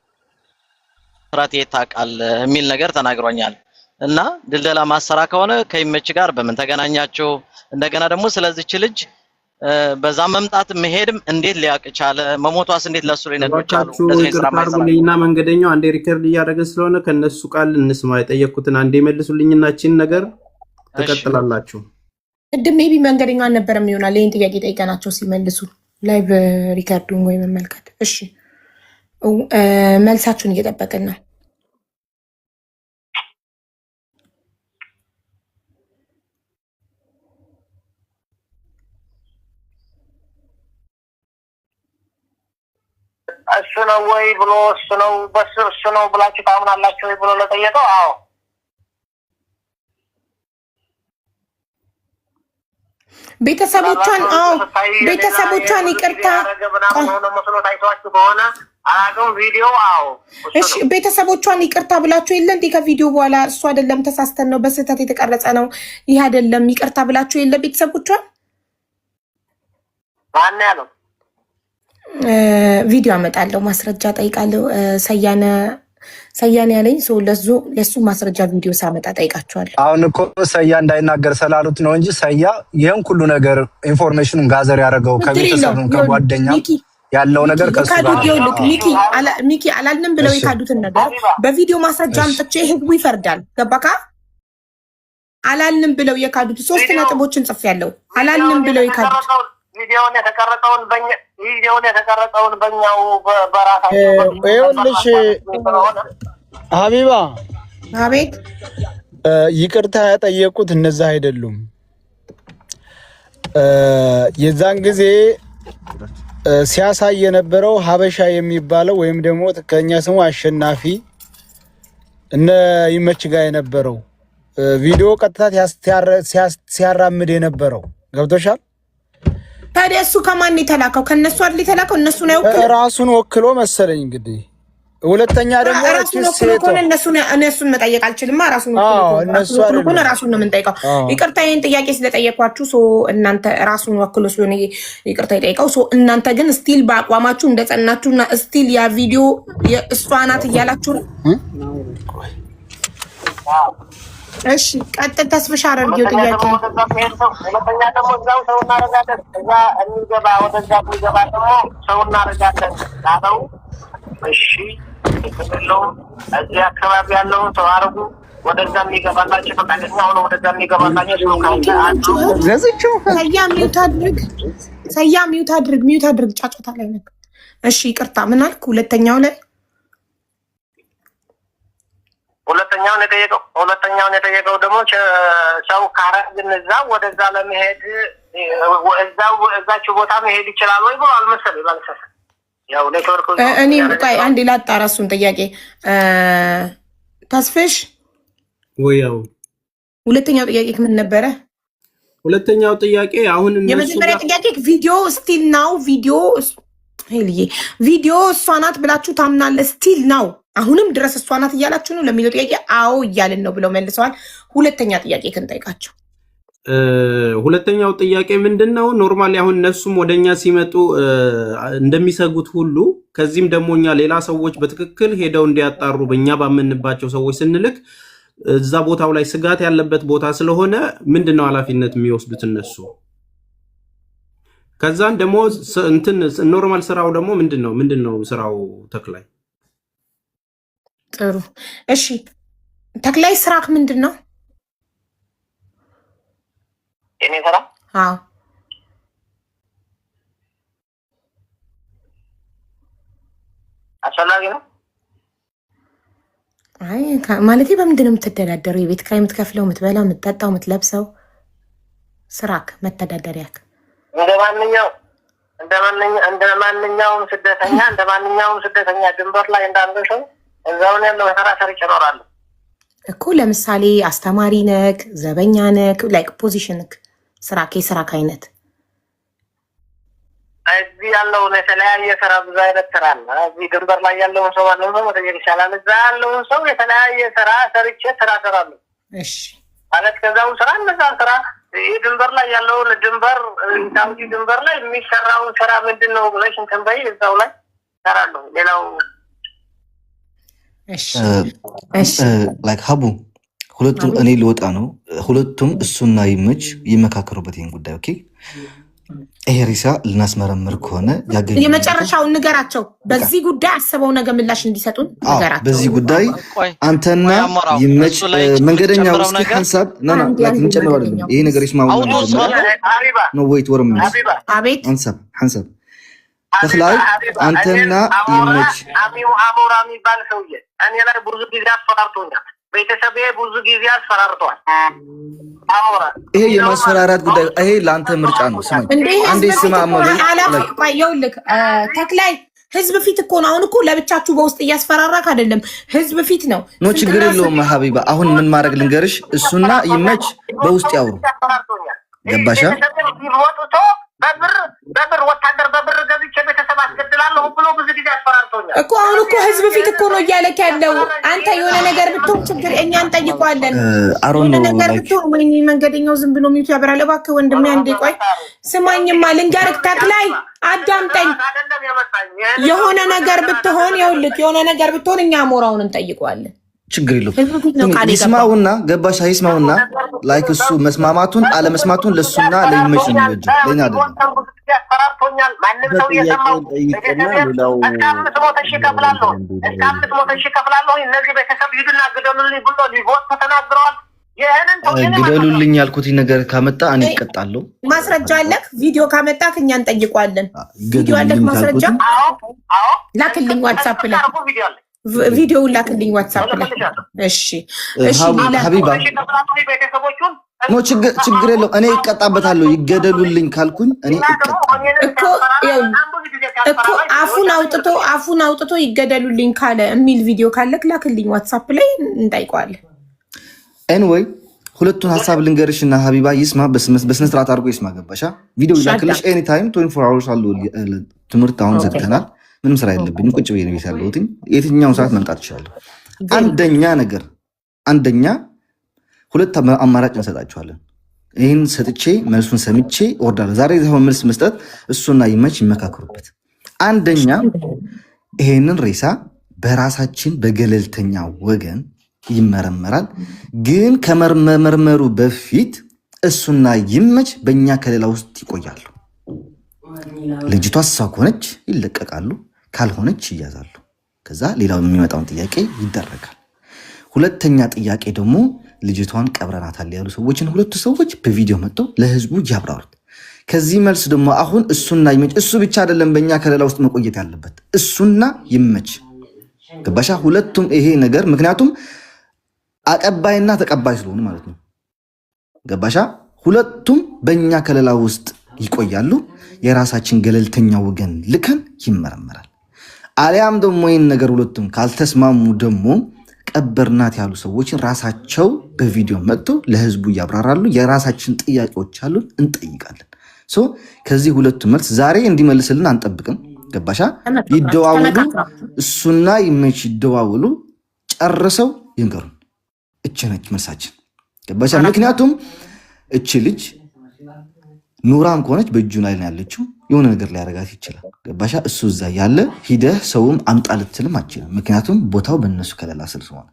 ፍራት የታቃል የሚል ነገር ተናግሮኛል። እና ድልደላ ማሰራ ከሆነ ከይመች ጋር በምን ተገናኛችሁ? እንደገና ደግሞ ስለዚህች ልጅ በዛ መምጣት መሄድም እንዴት ሊያቅ ቻለ? መሞቷስ እንዴት ለሱ ሊነግሩት ቻሉ? እንደዚህ ስራ ማይሰራልና መንገደኛው አንዴ ሪከርድ እያደረገ ስለሆነ ከነሱ ቃል እንስማ። የጠየቁትን አንዴ መልሱልኝና እቺን ነገር ተቀጥላላችሁ። ቅድም ሜቢ መንገደኛው አልነበረም ይሆናል ይሄን ጥያቄ ጠይቀናቸው ሲመልሱ ላይቭ ሪከርዱን ወይ መመልከት። እሺ መልሳችሁን እየጠበቅን ነው። እሱ ነው ወይ ብሎ እሱ ነው ብላችሁ ታምናላችሁ ወይ ብሎ ለጠየቀው አዎ ቤተሰቦቿን ይቅርታ ቪዲዮ እሺ ቤተሰቦቿን ይቅርታ ብላችሁ የለ እንዴ? ከቪዲዮ በኋላ እሱ አይደለም ተሳስተን ነው በስህተት የተቀረጸ ነው ይሄ አይደለም ይቅርታ ብላችሁ የለ ቤተሰቦቿን? ማን ያለው? ቪዲዮ አመጣለሁ ማስረጃ ጠይቃለሁ። ሰያነ ያለኝ ሰው ለሱ ማስረጃ ቪዲዮ ሳመጣ ጠይቃቸዋለሁ። አሁን እኮ ሰያ እንዳይናገር ስላሉት ነው እንጂ ሰያ ይሄን ሁሉ ነገር ኢንፎርሜሽኑን ጋዘር ያደረገው ከቤተሰቡም ከጓደኛም ያለው ነገር ከሱ ጋር ሚኪ አላልንም ብለው የካዱትን ነገር በቪዲዮ ማስረጃ አምጥቼ ህዝቡ ይፈርዳል። ገባካ? አላልንም ብለው የካዱት 3 ነጥቦችን ጽፌያለሁ። አላልንም ብለው የካዱት ቪዲዮውን የተቀረጸውን በእኛው በራሳቸው ይኸውልሽ ሀቢባ አቤት ይቅርታ ያጠየቁት እነዛ አይደሉም። የዛን ጊዜ ሲያሳይ የነበረው ሀበሻ የሚባለው ወይም ደግሞ ትክክለኛ ስሙ አሸናፊ እነ ይመች ጋር የነበረው ቪዲዮ ቀጥታ ሲያራምድ የነበረው ገብቶሻል? ታዲያ እሱ ከማን የተላከው? ከነሱ አይደል የተላከው? እነሱ ነው ራሱን ወክሎ መሰለኝ እንግዲህ። ሁለተኛ ደግሞ እነሱን መጠየቅ አልችልም። ራሱን ወክሎ ራሱን ነው የምንጠይቀው። ይቅርታ ይሄን ጥያቄ ስለጠየኳችሁ እናንተ ራሱን ወክሎ ስለሆነ ይቅርታ ይጠይቀው። እናንተ ግን ስቲል በአቋማችሁ እንደጸናችሁና ስቲል ያ ቪዲዮ የእሷ ናት እያላችሁ ነው። እሺ ቀጥል። ተስፍሻ አረርጊው ጥያቄ ሁለተኛ ደግሞ እዛው ሰው እናረጋለን። እዛ የሚገባ ወደዛ የሚገባ ደግሞ ሰው እናረጋለን ላለው እሺ ይከተለው እዚህ አካባቢ ያለውን ሰው አርጉ። ወደዛ የሚገባላችሁ ፈቃደኛ ሆኖ ወደዛ የሚገባላችሁ ዘዝቹ ሰያ ሚውት አድርግ ጫጫታ ላይ ነው። እሺ ይቅርታ ምን አልክ? ሁለተኛውን የጠየቀው ደግሞ ሰው ካረግን እዛ ወደዛ ለመሄድ እዛችሁ ቦታ መሄድ ይችላል ወይ ብሎ አልመሰለኝ ባልሰሰ ያው ኔትወርክ እኔ ቆይ አንዴ ላጣራ እሱን ጥያቄ ተስፍሽ ወያው ሁለተኛው ጥያቄ ምን ነበረ? ሁለተኛው ጥያቄ አሁን የመጀመሪያ ጥያቄ ቪዲዮ ስቲል ናው ቪዲዮ እሷ ናት ብላችሁ ታምናለህ? ስቲል ናው አሁንም ድረስ እሷ ናት እያላችሁ ነው ለሚለው ጥያቄ አዎ እያልን ነው ብለው መልሰዋል። ሁለተኛ ጥያቄ ክንጠይቃቸው። ሁለተኛው ጥያቄ ምንድነው? ኖርማሊ አሁን እነሱም ወደኛ ሲመጡ እንደሚሰጉት ሁሉ ከዚህም ደግሞ እኛ ሌላ ሰዎች በትክክል ሄደው እንዲያጣሩ በእኛ ባመንባቸው ሰዎች ስንልክ እዛ ቦታው ላይ ስጋት ያለበት ቦታ ስለሆነ ምንድነው ኃላፊነት የሚወስዱት እነሱ? ከዛን ደግሞ ኖርማል ስራው ደግሞ ምንድነው ስራው ተክላይ? ጥሩ እሺ ተክላይ ስራክ ምንድነው? እኔ ስራ አስፈላጊ ነው። አይ ማለቴ በምንድን ነው የምትተዳደረው? የቤት ኪራይ የምትከፍለው፣ የምትበላው፣ የምትጠጣው፣ የምትለብሰው ስራክ መተዳደሪያክ እንደ ማንኛውም ስደተኛ ድንበር ላይ እንዳለ ሰው እዛውን ያለው ስራ ሰርቼ እኖራለሁ እኮ። ለምሳሌ አስተማሪ ነክ፣ ዘበኛ ነክ፣ ላይክ ፖዚሽንክ ስራክ የስራክ አይነት እዚህ ያለውን የተለያየ ስራ ብዙ አይነት ስራ አለ። እዚህ ድንበር ላይ ያለውን ሰው ማንም ሰው መጠየቅ ይቻላል። እዛ ያለውን ሰው የተለያየ ስራ ሰርቼ ስራ እሰራለሁ። እሺ ማለት ከዛው ስራ እነዛ ስራ የድንበር ላይ ያለውን ሳውዲ ድንበር ላይ የሚሰራውን ስራ ምንድን ነው ብለሽ እንትን በይ እዛው ላይ እሰራለሁ። ሌላው ላይክ ሀቡ ሁለቱም እኔ ልወጣ ነው። ሁለቱም እሱና ይመች ይመካከሩበት ይህን ጉዳይ ኦኬ። ይሄ ሪሳ ልናስመረምር ከሆነ ያገኙ የመጨረሻውን ንገራቸው። በዚህ ጉዳይ አስበው ነገ ምላሽ እንዲሰጡን ንገራቸው። በዚህ ጉዳይ አንተና ይመች መንገደኛ ውስጥ ሀንሳብ ምንጨምር ይሄ ነገር ይስማሙ ነው ወይት ወርም አቤት ሀንሳብ ተክላይ አንተና ይመች አሞራ የሚባል ሰውዬ እኔ ላይ ብዙ ጊዜ አስፈራርቶኛል። ቤተሰቤ ብዙ ጊዜ አስፈራርተዋል። ይሄ የማስፈራራት ጉዳይ ይሄ ለአንተ ምርጫ ነው። ስማ አንዴ ስማ ይኸውልህ ተክላይ ህዝብ ፊት እኮ ነው። አሁን እኮ ለብቻችሁ በውስጥ እያስፈራራክ አይደለም፣ ህዝብ ፊት ነው። ኖ ችግር የለውም ሀቢባ። አሁን ምን ማድረግ ልንገርሽ፣ እሱና ይመች በውስጥ ያውሩ። ገባሻ? ወጥቶ በብር ወታደር በብር ገዝቼ ቤተሰብ አስገድላለሁ ብሎ ብዙ ጊዜ አስፈራርቶኛል እኮ። አሁን እኮ ህዝብ ፊት እኮ ነው እያለክ ያለው። አንተ የሆነ ነገር ብትሆን ችግር እኛ እንጠይቀዋለን። የሆነ ነገር ብትሆን ወይ መንገደኛው ዝም ብሎ ሚቱ ያበራል። እባክህ ወንድሜ አንዴ ቆይ ስማኝማ ልንገርህ፣ ተክላይ አዳምጠኝ። የሆነ ነገር ብትሆን ይኸውልህ፣ የሆነ ነገር ብትሆን እኛ አሞራውን እንጠይቀዋለን። ችግር የለውም። ይስማውና ገባሽ? ይስማውና ላይክ እሱ መስማማቱን አለመስማቱን ለሱና ለይመሽ ነው እንጂ ለኛ አይደለም። ያስፈራርቶኛል። ማንም ሰው የሰማው ከፍላለሁ እነዚህ ቤተሰብ ሂዱና ግደሉልኝ ብሎ ሊቦት ተናግረዋል። ግደሉልኝ ያልኩት ነገር ካመጣ እኔ እቀጣለሁ። ማስረጃ አለክ? ቪዲዮ ካመጣክ እኛ እንጠይቀዋለን። ቪዲዮ አለክ? ማስረጃ ላክልኝ ዋትስአፕ ላይ ቪዲዮ ላክልኝ ዋትስአፕ ላይ። እሺ ሀቢባ ኖ ችግር የለው። እኔ እቀጣበታለሁ። ይገደሉልኝ ካልኩኝ እኔ እኮ አፉን አውጥቶ ይገደሉልኝ ካለ የሚል ቪዲዮ ካለክ ላክልኝ ዋትስአፕ ላይ እንጠይቀዋለን። ኤንዌይ ሁለቱን ሀሳብ ልንገርሽና ሀቢባ ይስማ፣ በስነ ስርዓት አድርጎ ይስማ። ገባሻ? ቪዲዮ ላክልሽ ኤኒ ታይም 24 hours አለው። ትምህርት አሁን ዘግተናል። ምንም ስራ የለብኝም። ቁጭ ብዬ ነው ቤት ያለሁት። የትኛውን ሰዓት መምጣት ይችላለሁ። አንደኛ ሁለት አማራጭ እንሰጣችኋለን። ይህን ሰጥቼ መልሱን ሰምቼ እወርዳለሁ። ዛሬ ዛሬ መልስ መስጠት እሱና ይመች ይመካከሩበት። አንደኛ ይሄንን ሬሳ በራሳችን በገለልተኛ ወገን ይመረመራል። ግን ከመመርመሩ በፊት እሱና ይመች በእኛ ከሌላ ውስጥ ይቆያሉ። ልጅቷ እሷ ከሆነች ይለቀቃሉ፣ ካልሆነች ይያዛሉ። ከዛ ሌላው የሚመጣውን ጥያቄ ይደረጋል። ሁለተኛ ጥያቄ ደግሞ ልጅቷን ቀብረናታል ያሉ ሰዎችን ሁለቱ ሰዎች በቪዲዮ መጥተው ለህዝቡ ያብራሩት። ከዚህ መልስ ደግሞ አሁን እሱና ይመች፣ እሱ ብቻ አይደለም በእኛ ከሌላ ውስጥ መቆየት ያለበት እሱና ይመች። ገባሻ? ሁለቱም ይሄ ነገር ምክንያቱም አቀባይና ተቀባይ ስለሆኑ ማለት ነው። ገባሻ? ሁለቱም በእኛ ከሌላ ውስጥ ይቆያሉ። የራሳችን ገለልተኛ ወገን ልከን ይመረመራል። አሊያም ደግሞ ይህን ነገር ሁለቱም ካልተስማሙ ደግሞ ቀበርናት ያሉ ሰዎችን ራሳቸው በቪዲዮ መጥቶ ለህዝቡ ያብራራሉ። የራሳችን ጥያቄዎች አሉን እንጠይቃለን። ከዚህ ሁለቱ መልስ ዛሬ እንዲመልስልን አንጠብቅም። ገባሻ? ይደዋውሉ፣ እሱና ይመች ይደዋውሉ፣ ጨርሰው ይንገሩን። እች ነች መልሳችን። ገባሻ? ምክንያቱም እች ልጅ ኑራም ከሆነች በእጁ ላይ ነው ያለችው። የሆነ ነገር ሊያረጋት ይችላል። ገባሻ? እሱ እዛ ያለ ሂደህ ሰውም አምጣ ልትልም አችልም። ምክንያቱም ቦታው በእነሱ ከለላ ስር ስለሆነ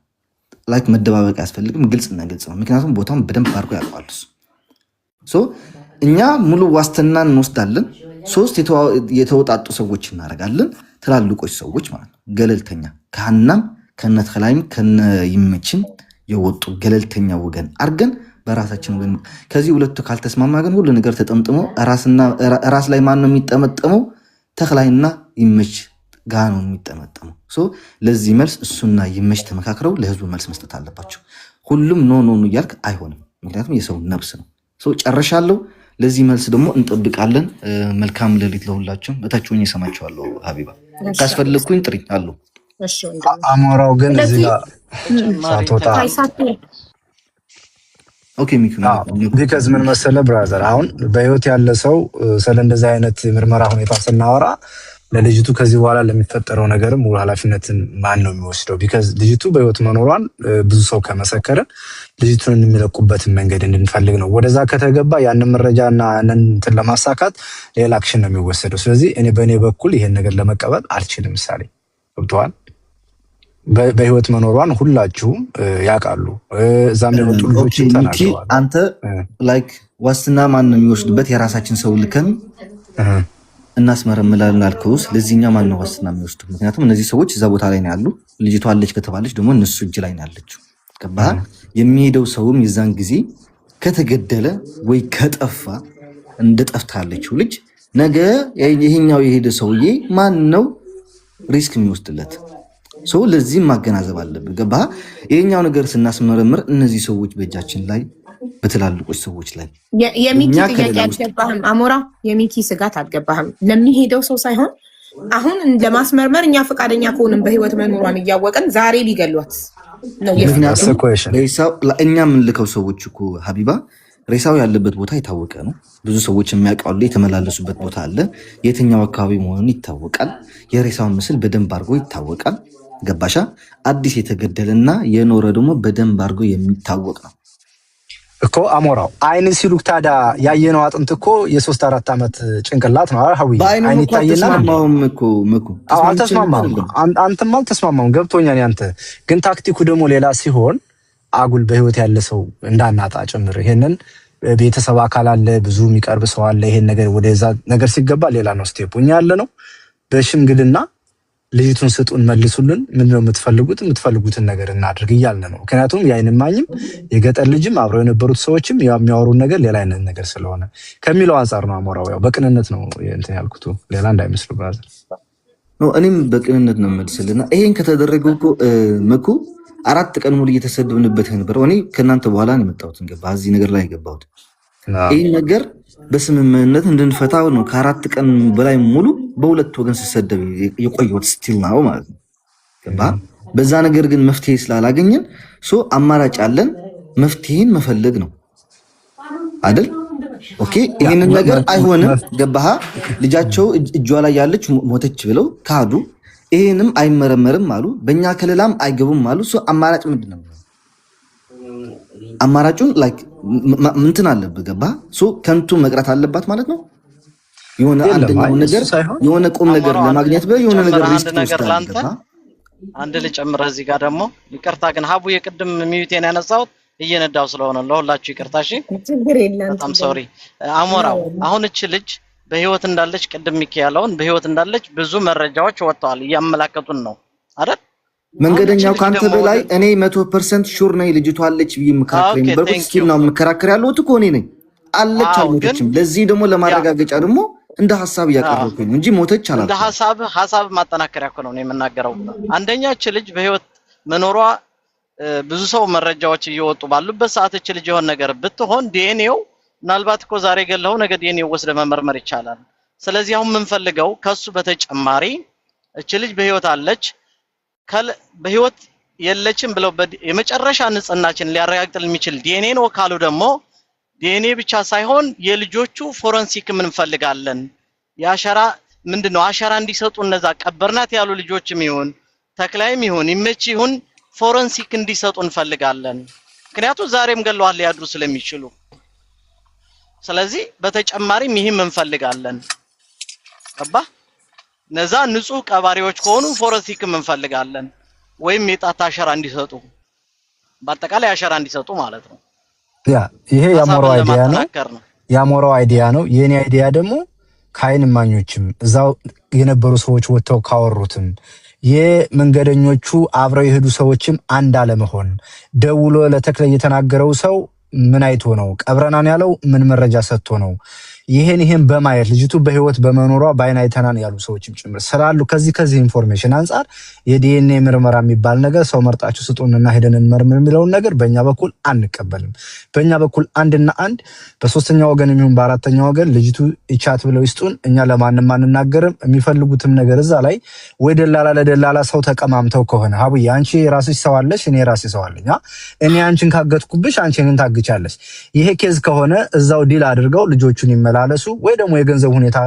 ላይክ መደባበቅ አያስፈልግም። ግልጽና ግልጽ ነው። ምክንያቱም ቦታውን በደንብ አድርጎ ያውቀዋል እሱ። እኛ ሙሉ ዋስትና እንወስዳለን። 3 የተወጣጡ ሰዎች እናደርጋለን። ትላልቆች ሰዎች ማለት ነው። ገለልተኛ ከሀናም ከነተላይም ከነይመችም የወጡ ገለልተኛ ወገን አድርገን በራሳችን ወገን ከዚህ ሁለቱ ካልተስማማ ግን ሁሉ ነገር ተጠምጥሞ ራስ ላይ ማን ነው የሚጠመጠመው? ተክላይና ይመች ጋ ነው የሚጠመጠመው። ለዚህ መልስ እሱና ይመች ተመካክረው ለህዝቡ መልስ መስጠት አለባቸው። ሁሉም ኖ እያልክ አይሆንም። ምክንያቱም የሰው ነብስ ነው። ጨርሻለሁ። ለዚህ መልስ ደግሞ እንጠብቃለን። መልካም ሌሊት ለሁላችሁም። እታች ሆኜ እሰማችኋለሁ። ሀቢባ ካስፈለግኩኝ ጥሪ አሉ። አሞራው ግን እዚህ ጋር ሳትወጣ ኦኬ ቢከዝ ምን መሰለ ብራዘር፣ አሁን በህይወት ያለ ሰው ስለ እንደዚህ አይነት ምርመራ ሁኔታ ስናወራ ለልጅቱ ከዚህ በኋላ ለሚፈጠረው ነገርም ሙሉ ኃላፊነትን ማን ነው የሚወስደው? ቢከዝ ልጅቱ በህይወት መኖሯን ብዙ ሰው ከመሰከረ ልጅቱን የሚለቁበትን መንገድ እንድንፈልግ ነው። ወደዛ ከተገባ ያንን መረጃና ያንን እንትን ለማሳካት ሌላ አክሽን ነው የሚወሰደው። ስለዚህ እኔ በእኔ በኩል ይሄን ነገር ለመቀበል አልችልም። ምሳሌ ገብተዋል። በህይወት መኖሯን ሁላችሁም ያውቃሉ። እዛም የወጡ ልጆችን ተናግረዋል። አንተ ላይክ ዋስትና ማን ነው የሚወስድበት? የራሳችን ሰው ልከን እናስመረምላለን አልከውስ። ለዚህኛ ማን ነው ዋስትና የሚወስዱ? ምክንያቱም እነዚህ ሰዎች እዛ ቦታ ላይ ነው ያሉ። ልጅቷ አለች ከተባለች ደግሞ እነሱ እጅ ላይ ነው ያለችው። ገባህ? የሚሄደው ሰውም የዛን ጊዜ ከተገደለ ወይ ከጠፋ እንደ ጠፍታ ያለችው ልጅ ነገ ይሄኛው የሄደ ሰውዬ ማን ነው ሪስክ የሚወስድለት? ለዚህም ማገናዘብ አለብን። ገባህ? ይሄኛው ነገር ስናስመረምር እነዚህ ሰዎች በእጃችን ላይ በትላልቆች ሰዎች ላይ የሚኪ ጥያቄ አልገባህም? አሞራ የሚኪ ስጋት አልገባህም? ለሚሄደው ሰው ሳይሆን አሁን ለማስመርመር እኛ ፈቃደኛ ከሆንም በህይወት መኖሯን እያወቀን ዛሬ ቢገሏት ነው። እኛ የምንልከው ሰዎች እኮ ሀቢባ ሬሳው ያለበት ቦታ የታወቀ ነው። ብዙ ሰዎች የሚያውቃሉ። የተመላለሱበት ቦታ አለ። የትኛው አካባቢ መሆኑን ይታወቃል። የሬሳውን ምስል በደንብ አድርጎ ይታወቃል። ገባሻ? አዲስ የተገደለና የኖረ ደግሞ በደንብ አድርጎ የሚታወቅ ነው እኮ አሞራው። አይን ሲሉክ ታዲያ ያየነው አጥንት እኮ የ3-4 ዓመት ጭንቅላት ነው። ሀዊ አይን ይታየና አልተስማማም። አንተም አልተስማማም። ገብቶኛል። ያንተ ግን ታክቲኩ ደግሞ ሌላ ሲሆን አጉል በህይወት ያለ ሰው እንዳናጣ ጭምር ይሄንን ቤተሰብ አካል አለ፣ ብዙ የሚቀርብ ሰው አለ። ይሄን ነገር ወደዛ ነገር ሲገባ ሌላ ነው ስቴፑ። እኛ ያለ ነው በሽምግልና ልጅቱን ስጡን መልሱልን፣ ምንድነው የምትፈልጉትን ነገር እናድርግ እያልን ነው። ምክንያቱም የአይን እማኝም የገጠር ልጅም አብረው የነበሩት ሰዎችም የሚያወሩን ነገር ሌላ አይነት ነገር ስለሆነ ከሚለው አንጻር ነው። አሞራው ያው በቅንነት ነው እንትን ያልኩት፣ ሌላ እንዳይመስሉ ብራዘር ነው። እኔም በቅንነት ነው መልስልና ይሄን ከተደረገው እኮ መኩ 4 ቀን ሙሉ እየተሰደብንበት ነበር። እኔ ከእናንተ በኋላ ነው የመጣሁት። እንገባ እዚህ ነገር ላይ የገባሁት ይሄን ነገር በስምምነት እንድንፈታው ነው። ከ4 ቀን በላይ ሙሉ በሁለት ወገን ሲሰደብ የቆየሁት ስቲል ነው ማለት ነው። ገባ? በዛ ነገር ግን መፍትሄ ስላላገኘን አማራጭ አለን። መፍትሄን መፈለግ ነው አይደል? ኦኬ። ይሄንን ነገር አይሆንም። ገባህ? ልጃቸው እጇ ላይ ያለች ሞተች ብለው ካዱ። ይሄንም አይመረመርም አሉ። በእኛ ክልላም አይገቡም አሉ። አማራጭ ምንድነው? አማራጩን ላይክ ምንትን አለበት። ገባህ? ከንቱ መቅረት አለባት ማለት ነው። የሆነ አንደኛው ነገር የሆነ ቁም ነገር ለማግኘት በየሆነ ነገር ሪስክ ላንተ አንድ ልጨምርህ እዚህ ጋር ደግሞ ይቅርታ ግን ሀቡ የቅድም ሚዩቴን ያነሳሁት እየነዳው ስለሆነ ለሁላችሁ ይቅርታ። እሺ በጣም ሶሪ አሞራው። አሁን እቺ ልጅ በህይወት እንዳለች ቅድም ሚካኤላውን በህይወት እንዳለች ብዙ መረጃዎች ወጥተዋል፣ እያመላከቱን ነው አይደል? መንገደኛው ካንተ በላይ እኔ 100% ሹር ነኝ ልጅቷ አለች ብዬ መከራከር በርኩት ስኪል ነው መከራከር ያለሁት እኮ እኔ ነኝ። አለች አልሞተችም። ለዚህ ደግሞ ለማረጋገጫ ደግሞ እንደ ሐሳብ ያቀርበኩኝ እንጂ ሞተች አላልኩም። እንደ ሐሳብ ማጠናከሪያ እኮ ነው የምናገረው። አንደኛች ልጅ በህይወት መኖሯ ብዙ ሰው መረጃዎች እየወጡ ባሉበት ሰዓት እቺ ልጅ የሆነ ነገር ብትሆን ዲኤንኤው ምናልባት እኮ ዛሬ ገለው ነገ ዲኤንኤው ወስደ መመርመር ይቻላል። ስለዚህ አሁን የምንፈልገው ከሱ በተጨማሪ እቺ ልጅ በህይወት አለች በህይወት የለችም ብለው የመጨረሻ ንጽህናችን ሊያረጋግጥልን የሚችል ዲኤንኤ ነው ካሉ ደግሞ ዲኤንኤ ብቻ ሳይሆን የልጆቹ ፎረንሲክ ምን እንፈልጋለን። የአሻራ ምንድነው አሻራ እንዲሰጡ እነዛ ቀበርናት ያሉ ልጆችም ይሁን ተክላይም ይሁን ይመች ይሁን ፎረንሲክ እንዲሰጡ እንፈልጋለን። ምክንያቱም ዛሬም ገለዋል ሊያድሩ ስለሚችሉ ስለዚህ በተጨማሪም ይሄም እንፈልጋለን። አባ ነዛ ንጹህ ቀባሪዎች ከሆኑ ፎረንሲክም እንፈልጋለን ወይም የጣት አሻራ እንዲሰጡ በአጠቃላይ አሻራ እንዲሰጡ ማለት ነው። ያ ይሄ ያሞራው አይዲያ ነው። የኔ አይዲያ ደግሞ ከአይን እማኞችም እዛው የነበሩ ሰዎች ወጥተው ካወሩትም የመንገደኞቹ አብረው የሄዱ ሰዎችም አንድ አለመሆን ደውሎ ለተክለ የተናገረው ሰው ምን አይቶ ነው ቀብረናን ያለው ምን መረጃ ሰጥቶ ነው ይሄን በማየት ልጅቱ በህይወት በመኖሯ ባይና አይተናን ያሉ ሰዎችም ጭምር ስላሉ ከዚህ ኢንፎርሜሽን አንፃር የዲኤንኤ ምርመራ የሚባል ነገር ሰው መርጣችሁ ስጡንና ሄደን እንመርምር የሚለው ነገር በእኛ በኩል አንቀበልም። በእኛ በኩል አንድና አንድ በሶስተኛው ወገን የሚሆን በአራተኛው ወገን ልጅቱ ይቻት ብለው ይስጡን። እኛ ለማንም አንናገርም። የሚፈልጉትም ነገር እዛ ላይ ወይ ደላላ ለደላላ ሰው ተቀማምተው ከሆነ ሀቡዬ አንቺ ራስሽ ሰው አለሽ፣ እኔ ራሴ ሰው አለኝ። እኔ አንቺን ካገትኩብሽ አንቺ እኔን ታግቻለሽ። ይሄ ኬዝ ከሆነ እዛው ዲል አድርገው ልጆቹን ይመላለሱ ወይ ደግሞ የገንዘብ ሁኔታ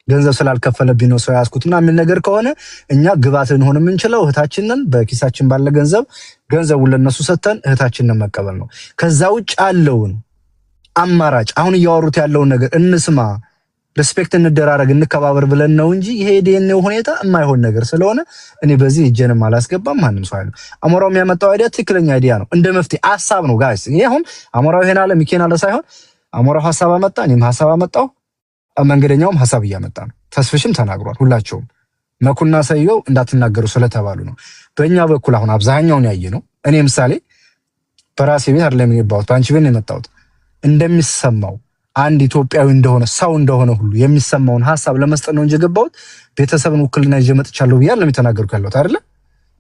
ገንዘብ ስላልከፈለብኝ ነው ሰው ያስኩት ምናምን ነገር ከሆነ እኛ ግባት ልንሆን የምንችለው እህታችንን በኪሳችን ባለ ገንዘቡን ለነሱ ሰተን እህታችንን መቀበል ነው። ከዛ ውጭ ያለውን አማራጭ አሁን እያወሩት ያለውን ነገር እንስማ፣ ሪስፔክት እንደራረግ፣ እንከባበር ብለን ነው እንጂ ይሄ ዲኤንኤው ሁኔታ የማይሆን ነገር ስለሆነ እኔ በዚህ እጄንም አላስገባም። ማንም ሰው አይደለም። አሞራው የሚያመጣው አይዲያ ትክክለኛ አይዲያ ነው። እንደ መፍትሄ ሐሳብ ነው ጋይስ። ይሄ አሁን አሞራው ይሄን አለ ሚኬን አለ ሳይሆን አሞራው ሐሳብ አመጣ፣ እኔም ሐሳብ አመጣው፣ መንገደኛውም ሐሳብ እያመጣ ነው። ተስፍሽም ተናግሯል። ሁላቸውም መኩና ሰየው እንዳትናገሩ ስለተባሉ ነው። በእኛ በኩል አሁን አብዛኛውን ያየ ነው። እኔ ምሳሌ በራሴ ቤት አይደለም የገባሁት፣ በአንቺ ቤት ነው የመጣሁት። እንደሚሰማው አንድ ኢትዮጵያዊ እንደሆነ ሰው እንደሆነ ሁሉ የሚሰማውን ሐሳብ ለመስጠት ነው እንጂ የገባሁት ቤተሰብን ውክልና ይዤ መጥቻለሁ ብያለሁ የተናገርኩ ያለሁት አይደለ።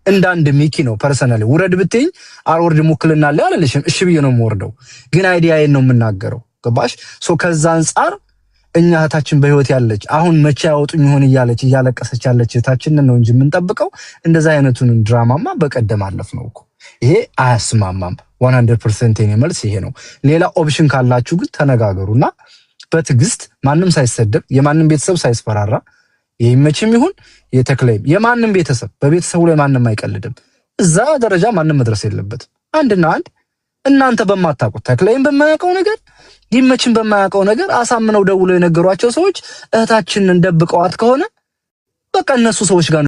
እንደ አንድ ሚኪ ነው ፐርሰናሊ ውረድ ብትኝ አልወርድም ውክልና አለ አላለሽም። እሺ ብዬ ነው የምወርደው፣ ግን አይዲያዬን ነው የምናገረው። ገባሽ? ከዛ አንፃር እኛ እህታችን በህይወት ያለች አሁን መቼ ያወጡኝ ይሆን እያለች እያለቀሰች ያለች እህታችንን ነው እንጂ የምንጠብቀው እንደዛ አይነቱን ድራማማ በቀደም አለፍ ነው እኮ። ይሄ አያስማማም። 100% የኔ መልስ ይሄ ነው። ሌላ ኦፕሽን ካላችሁ ግን ተነጋገሩና በትዕግስት ማንም ሳይሰደብ የማንም ቤተሰብ ሳይስፈራራ ይመችም ይሁን የተክለይም የማንም ቤተሰብ በቤተሰቡ ላይ ማንም አይቀልድም። እዛ ደረጃ ማንም መድረስ የለበትም። አንድና አንድ እናንተ በማታውቁት ተክለይም በማያውቀው ነገር ይመችም በማያውቀው ነገር አሳምነው ደውለው የነገሯቸው ሰዎች እህታችንን ደብቀዋት ከሆነ በቃ እነሱ ሰዎች ጋር